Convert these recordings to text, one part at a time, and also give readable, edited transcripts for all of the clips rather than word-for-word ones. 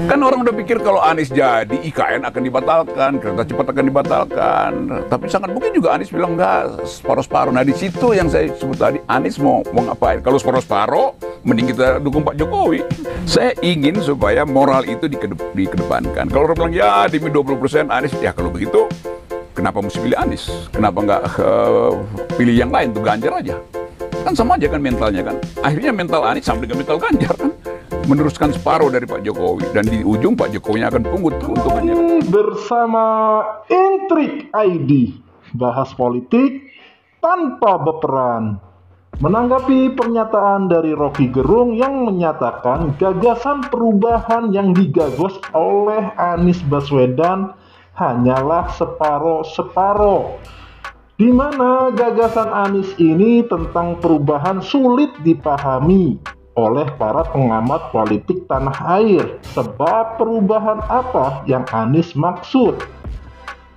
Kan orang udah pikir kalau Anies jadi IKN akan dibatalkan, kereta cepat akan dibatalkan. Tapi sangat mungkin juga Anies bilang enggak, separuh-separuh. Nah di situ yang saya sebut tadi, Anies mau ngapain? Kalau separuh-separuh, mending kita dukung Pak Jokowi. Saya ingin supaya moral itu dikedepankan. Kalau orang bilang ya demi 20% Anies, ya kalau begitu kenapa mesti pilih Anies? Kenapa nggak pilih yang lain tuh Ganjar aja? Kan sama aja kan mentalnya kan. Akhirnya mental Anies sama dengan mental Ganjar kan. Meneruskan separuh dari Pak Jokowi dan di ujung Pak Jokowi akan pungut keuntungannya. Bersama Intrik ID, bahas politik tanpa berperan. Menanggapi pernyataan dari Rocky Gerung yang menyatakan gagasan perubahan yang digagas oleh Anies Baswedan hanyalah separoh-separoh, di mana gagasan Anies ini tentang perubahan sulit dipahami oleh para pengamat politik tanah air. Sebab perubahan apa yang Anies maksud?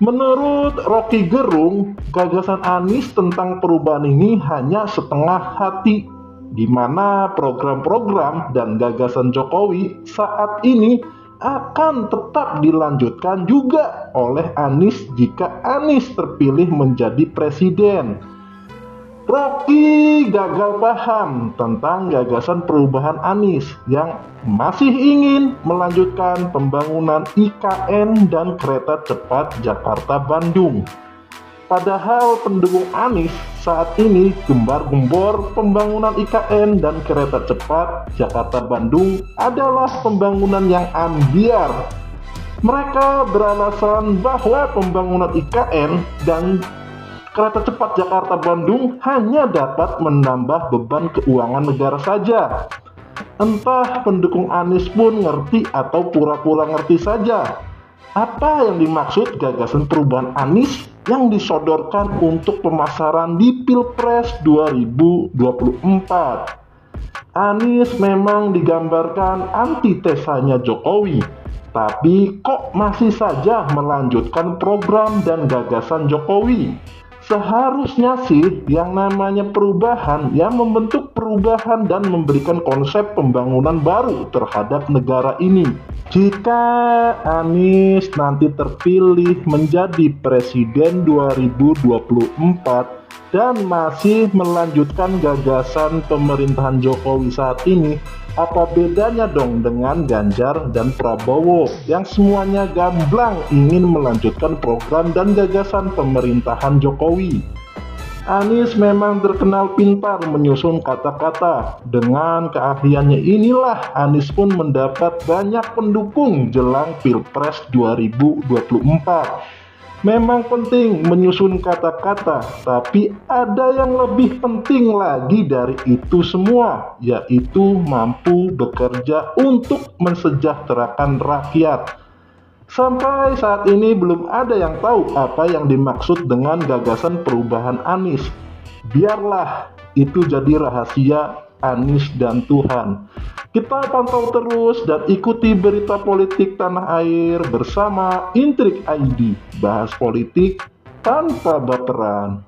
Menurut Rocky Gerung, gagasan Anies tentang perubahan ini hanya setengah hati, di mana program-program dan gagasan Jokowi saat ini akan tetap dilanjutkan juga oleh Anies jika Anies terpilih menjadi presiden. Rocky gagal paham tentang gagasan perubahan Anies yang masih ingin melanjutkan pembangunan IKN dan kereta cepat Jakarta-Bandung. Padahal pendukung Anies saat ini gembar-gembor pembangunan IKN dan kereta cepat Jakarta-Bandung adalah pembangunan yang ambiar. Mereka beralasan bahwa pembangunan IKN dan kereta cepat Jakarta-Bandung hanya dapat menambah beban keuangan negara saja. Entah pendukung Anies pun ngerti atau pura-pura ngerti saja apa yang dimaksud gagasan perubahan Anies yang disodorkan untuk pemasaran di Pilpres 2024. Anies memang digambarkan antitesanya Jokowi, tapi kok masih saja melanjutkan program dan gagasan Jokowi? Seharusnya sih yang namanya perubahan yang membentuk perubahan dan memberikan konsep pembangunan baru terhadap negara ini. Jika Anies nanti terpilih menjadi presiden 2024 dan masih melanjutkan gagasan pemerintahan Jokowi saat ini, apa bedanya dong dengan Ganjar dan Prabowo yang semuanya gamblang ingin melanjutkan program dan gagasan pemerintahan Jokowi? Anies memang terkenal pintar menyusun kata-kata. Dengan keahliannya inilah Anies pun mendapat banyak pendukung jelang Pilpres 2024. Memang penting menyusun kata-kata, tapi ada yang lebih penting lagi dari itu semua, yaitu mampu bekerja untuk mensejahterakan rakyat. Sampai saat ini belum ada yang tahu apa yang dimaksud dengan gagasan perubahan Anies. Biarlah itu jadi rahasia Anies dan Tuhan. Kita pantau terus dan ikuti berita politik tanah air bersama Intrik ID, bahas politik tanpa baperan.